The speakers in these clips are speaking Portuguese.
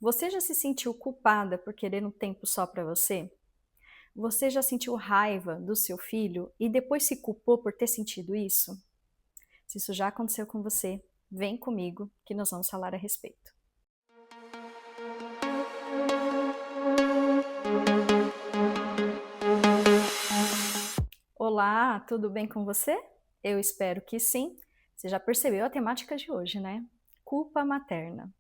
Você já se sentiu culpada por querer um tempo só para você? Você já sentiu raiva do seu filho e depois se culpou por ter sentido isso? Se isso já aconteceu com você, vem comigo que nós vamos falar a respeito. Olá, tudo bem com você? Eu espero que sim. Você já percebeu a temática de hoje, né? Culpa materna.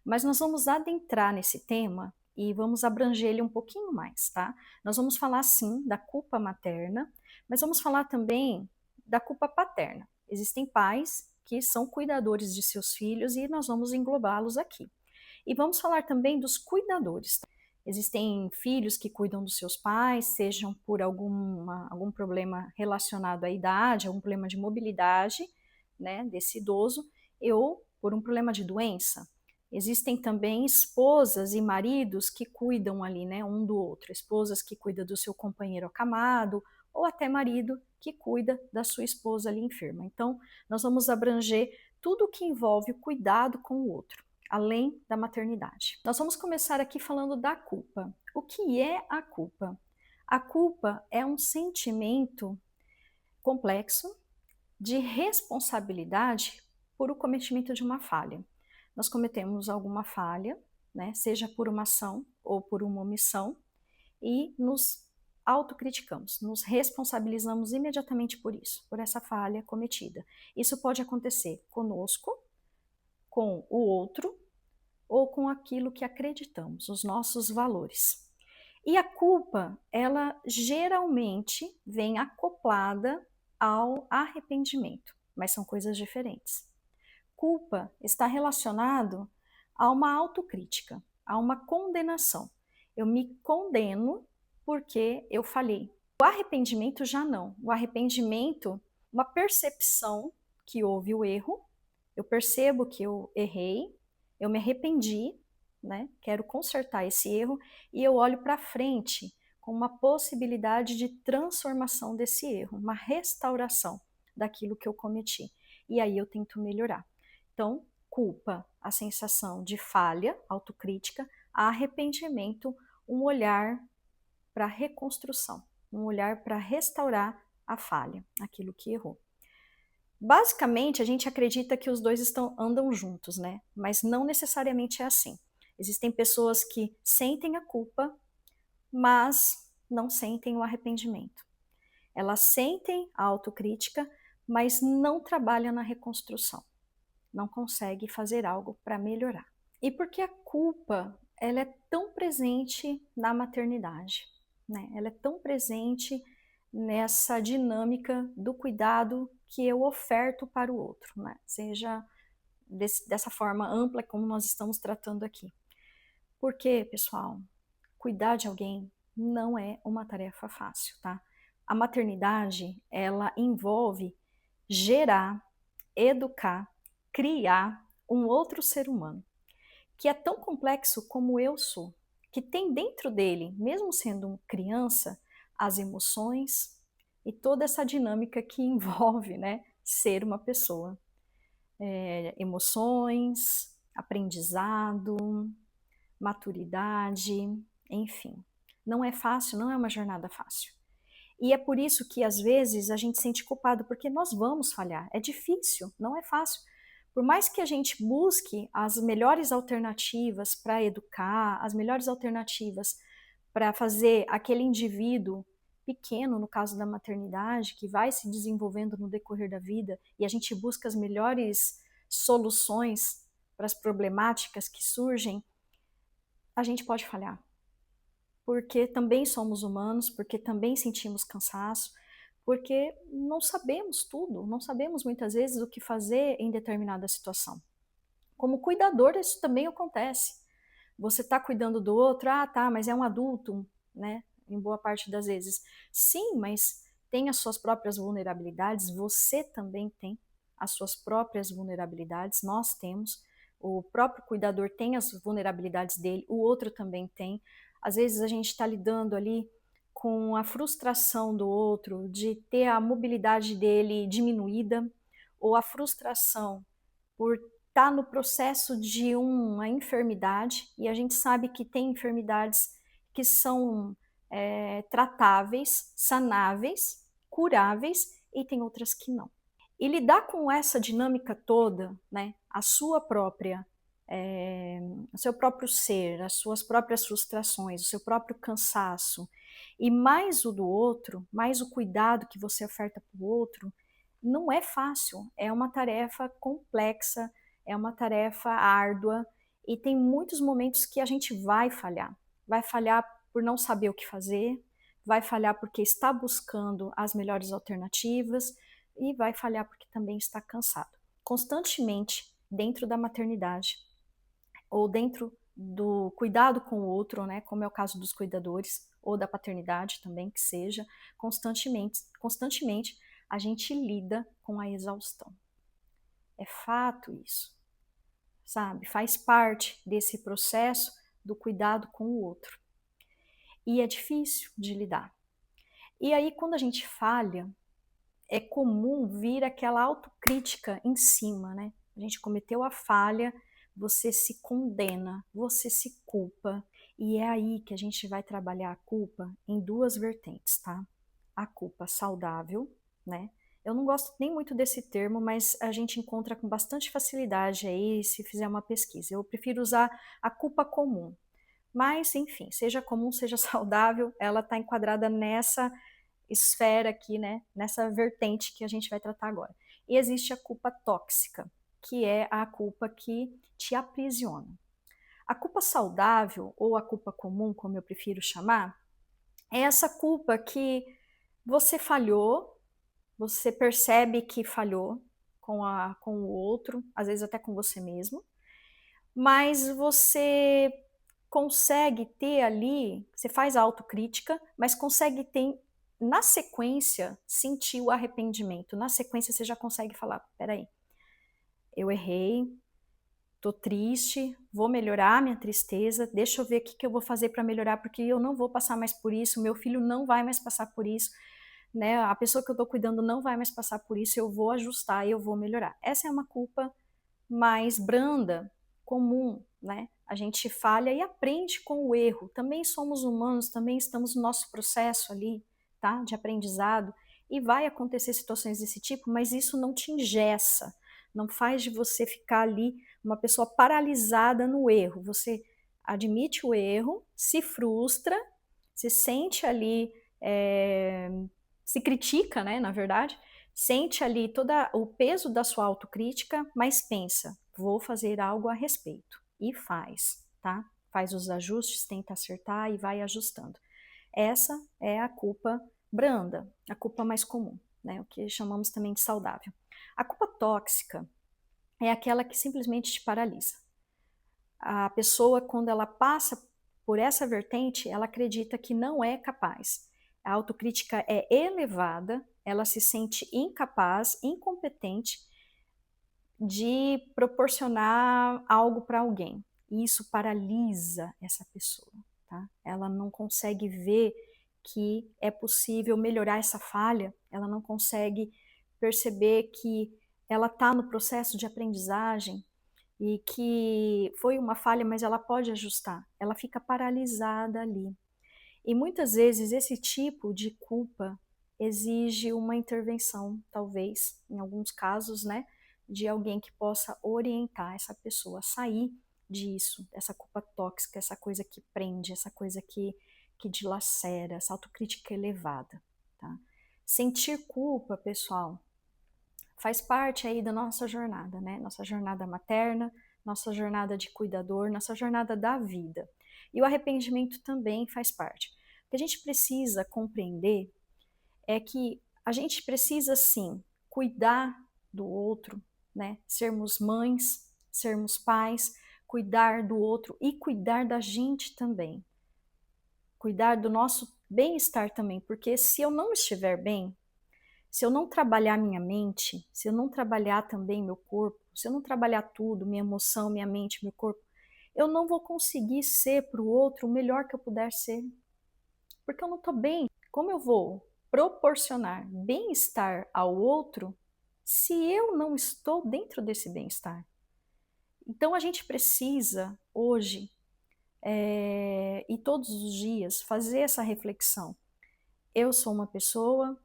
Mas nós vamos adentrar nesse tema e vamos abranger ele um pouquinho mais, tá? Nós vamos falar sim da culpa materna, mas vamos falar também da culpa paterna. Existem pais que são cuidadores de seus filhos e nós vamos englobá-los aqui. E vamos falar também dos cuidadores. Existem filhos que cuidam dos seus pais, sejam por algum problema relacionado à idade, algum problema de mobilidade, né, desse idoso, ou por um problema de doença. Existem também esposas e maridos que cuidam ali, né, um do outro. Esposas que cuidam do seu companheiro acamado, ou até marido que cuida da sua esposa ali enferma. Então, nós vamos abranger tudo o que envolve o cuidado com o outro, além da maternidade. Nós vamos começar aqui falando da culpa. O que é a culpa? A culpa é um sentimento complexo de responsabilidade por o cometimento de uma falha. Nós cometemos alguma falha, né, seja por uma ação ou por uma omissão, e nos autocriticamos, nos responsabilizamos imediatamente por isso, por essa falha cometida. Isso pode acontecer conosco, com o outro ou com aquilo que acreditamos, os nossos valores. E a culpa, ela geralmente vem acoplada ao arrependimento, mas são coisas diferentes. Culpa está relacionado a uma autocrítica, a uma condenação. Eu me condeno porque eu falhei. O arrependimento já não. O arrependimento, uma percepção que houve o erro, eu percebo que eu errei, eu me arrependi, né? Quero consertar esse erro e eu olho para frente com uma possibilidade de transformação desse erro, uma restauração daquilo que eu cometi. E aí eu tento melhorar. Então, culpa, a sensação de falha, autocrítica, arrependimento, um olhar para reconstrução, um olhar para restaurar a falha, aquilo que errou. Basicamente, a gente acredita que os dois andam juntos, né? Mas não necessariamente é assim. Existem pessoas que sentem a culpa, mas não sentem o arrependimento. Elas sentem a autocrítica, mas não trabalham na reconstrução. Não consegue fazer algo para melhorar. E por que a culpa ela é tão presente na maternidade, né? Ela é tão presente nessa dinâmica do cuidado que eu oferto para o outro, né? Seja dessa forma ampla como nós estamos tratando aqui. Porque, pessoal, cuidar de alguém não é uma tarefa fácil, tá? A maternidade, ela envolve gerar, educar, criar um outro ser humano, que é tão complexo como eu sou, que tem dentro dele, mesmo sendo criança, as emoções e toda essa dinâmica que envolve, né, ser uma pessoa. Emoções, aprendizado, maturidade, enfim. Não é fácil, não é uma jornada fácil. E é por isso que às vezes a gente sente culpado, porque nós vamos falhar. É difícil, não é fácil. Por mais que a gente busque as melhores alternativas para educar, as melhores alternativas para fazer aquele indivíduo pequeno, no caso da maternidade, que vai se desenvolvendo no decorrer da vida, e a gente busca as melhores soluções para as problemáticas que surgem, a gente pode falhar. Porque também somos humanos, porque também sentimos cansaço, porque não sabemos tudo, não sabemos muitas vezes o que fazer em determinada situação. Como cuidador, isso também acontece. Você está cuidando do outro, ah, tá, mas é um adulto, né? Em boa parte das vezes. Sim, mas tem as suas próprias vulnerabilidades, você também tem as suas próprias vulnerabilidades, nós temos. O próprio cuidador tem as vulnerabilidades dele, o outro também tem. Às vezes a gente está lidando ali com a frustração do outro, de ter a mobilidade dele diminuída, ou a frustração por está no processo de uma enfermidade, e a gente sabe que tem enfermidades que são tratáveis, sanáveis, curáveis, e tem outras que não. E lidar com essa dinâmica toda, né, a sua própria, o seu próprio ser, as suas próprias frustrações, o seu próprio cansaço, e mais o do outro, mais o cuidado que você oferta para o outro, não é fácil, é uma tarefa complexa, é uma tarefa árdua, e tem muitos momentos que a gente vai falhar por não saber o que fazer, vai falhar porque está buscando as melhores alternativas, e vai falhar porque também está cansado. Constantemente, dentro da maternidade, ou dentro do cuidado com o outro, né, como é o caso dos cuidadores, ou da paternidade também, que seja, constantemente a gente lida com a exaustão. É fato isso, sabe? Faz parte desse processo do cuidado com o outro. E é difícil de lidar. E aí, quando a gente falha, é comum vir aquela autocrítica em cima, né? A gente cometeu a falha, você se condena, você se culpa. E é aí que a gente vai trabalhar a culpa em duas vertentes, tá? A culpa saudável, né? Eu não gosto nem muito desse termo, mas a gente encontra com bastante facilidade aí se fizer uma pesquisa. Eu prefiro usar a culpa comum. Mas, enfim, seja comum, seja saudável, ela está enquadrada nessa esfera aqui, né, nessa vertente que a gente vai tratar agora. E existe a culpa tóxica, que é a culpa que te aprisiona. A culpa saudável, ou a culpa comum, como eu prefiro chamar, é essa culpa que você falhou, você percebe que falhou com o outro, às vezes até com você mesmo, mas você consegue ter ali, você faz a autocrítica, mas consegue ter na sequência sentir o arrependimento. Na sequência você já consegue falar, peraí, eu errei, tô triste, vou melhorar minha tristeza, deixa eu ver o que eu vou fazer para melhorar, porque eu não vou passar mais por isso, meu filho não vai mais passar por isso, né? A pessoa que eu tô cuidando não vai mais passar por isso, eu vou ajustar, eu vou melhorar. Essa é uma culpa mais branda, comum, né? A gente falha e aprende com o erro. Também somos humanos, também estamos no nosso processo ali, tá? De aprendizado. E vai acontecer situações desse tipo, mas isso não te engessa, não faz de você ficar ali uma pessoa paralisada no erro. Você admite o erro, se frustra, se sente ali, se critica, né? Na verdade, sente ali todo o peso da sua autocrítica, mas pensa, vou fazer algo a respeito. E faz, tá? Faz os ajustes, tenta acertar e vai ajustando. Essa é a culpa branda, a culpa mais comum, né? O que chamamos também de saudável. A culpa tóxica é aquela que simplesmente te paralisa. A pessoa, quando ela passa por essa vertente, ela acredita que não é capaz. A autocrítica é elevada, ela se sente incapaz, incompetente de proporcionar algo para alguém. E isso paralisa essa pessoa, tá? Ela não consegue ver que é possível melhorar essa falha, ela não consegue perceber que ela está no processo de aprendizagem e que foi uma falha, mas ela pode ajustar. Ela fica paralisada ali. E muitas vezes esse tipo de culpa exige uma intervenção, talvez, em alguns casos, né, de alguém que possa orientar essa pessoa a sair disso, dessa culpa tóxica, essa coisa que prende, essa coisa que dilacera, essa autocrítica elevada, tá? Sentir culpa, pessoal, faz parte aí da nossa jornada, né? Nossa jornada materna, nossa jornada de cuidador, nossa jornada da vida. E o arrependimento também faz parte. O que a gente precisa compreender é que a gente precisa sim cuidar do outro, né? Sermos mães, sermos pais, cuidar do outro e cuidar da gente também. Cuidar do nosso bem-estar também, porque se eu não estiver bem, se eu não trabalhar minha mente, se eu não trabalhar também meu corpo, se eu não trabalhar tudo, minha emoção, minha mente, meu corpo, eu não vou conseguir ser para o outro o melhor que eu puder ser. Porque eu não estou bem. Como eu vou proporcionar bem-estar ao outro se eu não estou dentro desse bem-estar? Então a gente precisa hoje e todos os dias fazer essa reflexão. Eu sou uma pessoa,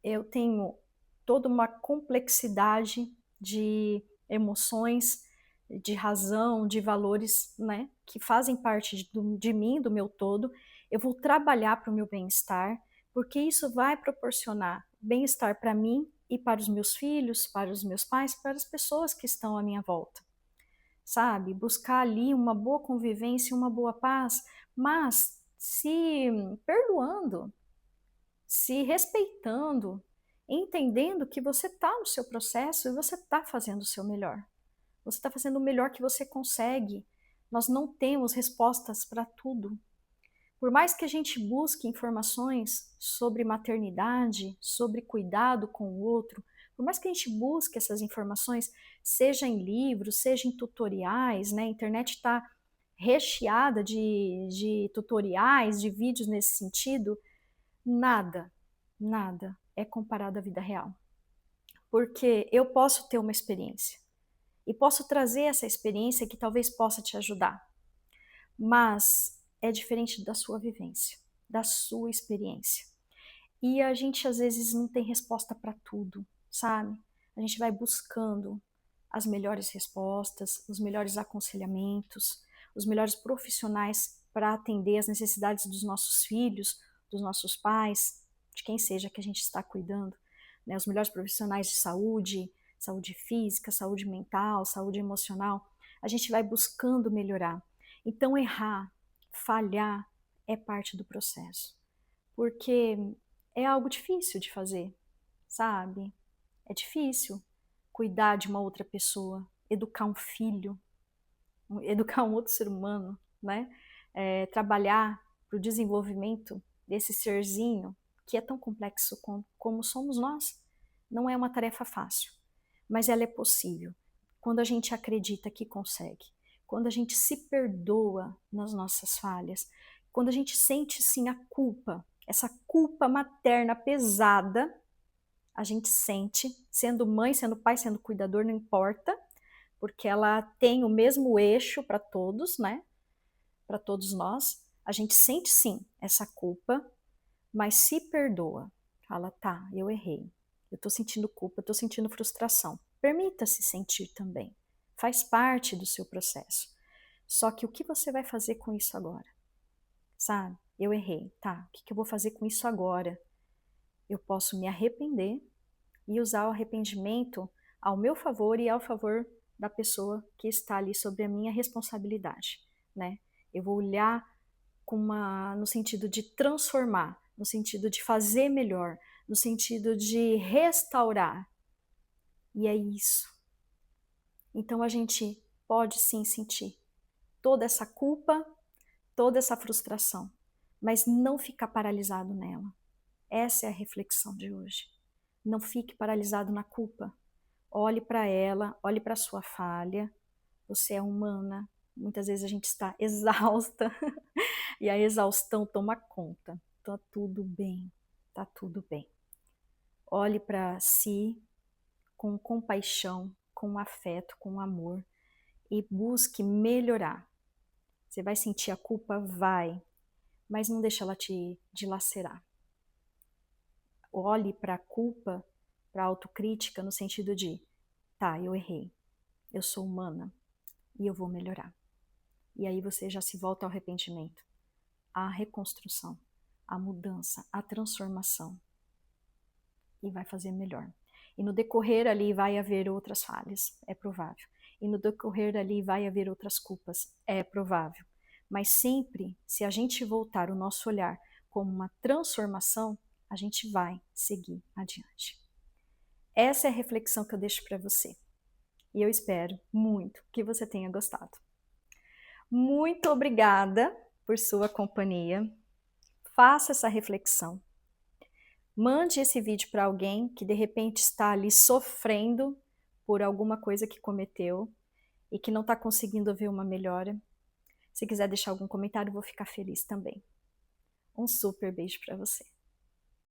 eu tenho toda uma complexidade de emoções, de razão, de valores, né, que fazem parte de mim, do meu todo. Eu vou trabalhar para o meu bem-estar, porque isso vai proporcionar bem-estar para mim e para os meus filhos, para os meus pais, para as pessoas que estão à minha volta, sabe? Buscar ali uma boa convivência, uma boa paz, mas se perdoando, se respeitando, entendendo que você está no seu processo e você está fazendo o seu melhor. Você está fazendo o melhor que você consegue. Nós não temos respostas para tudo. Por mais que a gente busque informações sobre maternidade, sobre cuidado com o outro, por mais que a gente busque essas informações, seja em livros, seja em tutoriais, né? A internet está recheada de tutoriais, de vídeos nesse sentido, nada, nada é comparado à vida real. Porque eu posso ter uma experiência e posso trazer essa experiência que talvez possa te ajudar, mas é diferente da sua vivência, da sua experiência. E a gente às vezes não tem resposta para tudo, sabe? A gente vai buscando as melhores respostas, os melhores aconselhamentos, os melhores profissionais para atender as necessidades dos nossos filhos, dos nossos pais, de quem seja que a gente está cuidando, né? Os melhores profissionais de saúde, saúde física, saúde mental, saúde emocional. A gente vai buscando melhorar. Então, errar, falhar é parte do processo, porque é algo difícil de fazer, sabe? É difícil cuidar de uma outra pessoa, educar um filho, educar um outro ser humano, né? Trabalhar para o desenvolvimento desse serzinho que é tão complexo como somos nós. Não é uma tarefa fácil, mas ela é possível quando a gente acredita que consegue, quando a gente se perdoa nas nossas falhas, quando a gente sente sim a culpa, essa culpa materna pesada, a gente sente, sendo mãe, sendo pai, sendo cuidador, não importa, porque ela tem o mesmo eixo para todos, né? Para todos nós. A gente sente sim essa culpa, mas se perdoa. Fala, tá, eu errei. Eu tô sentindo culpa, eu tô sentindo frustração. Permita-se sentir também. Faz parte do seu processo. Só que o que você vai fazer com isso agora? Sabe? Eu errei, tá? O que eu vou fazer com isso agora? Eu posso me arrepender e usar o arrependimento ao meu favor e ao favor da pessoa que está ali sobre a minha responsabilidade, né? Eu vou olhar no sentido de transformar, no sentido de fazer melhor, no sentido de restaurar. E é isso. Então a gente pode sim sentir toda essa culpa, toda essa frustração, mas não ficar paralisado nela. Essa é a reflexão de hoje. Não fique paralisado na culpa. Olhe para ela, olhe para a sua falha. Você é humana. Muitas vezes a gente está exausta e a exaustão toma conta. Tá tudo bem, tá tudo bem. Olhe para si com compaixão, com afeto, com amor e busque melhorar. Você vai sentir a culpa? Vai, mas não deixa ela te dilacerar. Olhe para a culpa, para a autocrítica no sentido de, tá, eu errei, eu sou humana e eu vou melhorar. E aí você já se volta ao arrependimento, à reconstrução, à mudança, à transformação e vai fazer melhor. E no decorrer ali vai haver outras falhas, é provável. E no decorrer ali vai haver outras culpas, é provável. Mas sempre, se a gente voltar o nosso olhar como uma transformação, a gente vai seguir adiante. Essa é a reflexão que eu deixo para você. E eu espero muito que você tenha gostado. Muito obrigada por sua companhia. Faça essa reflexão. Mande esse vídeo para alguém que de repente está ali sofrendo por alguma coisa que cometeu e que não está conseguindo ver uma melhora. Se quiser deixar algum comentário, eu vou ficar feliz também. Um super beijo para você.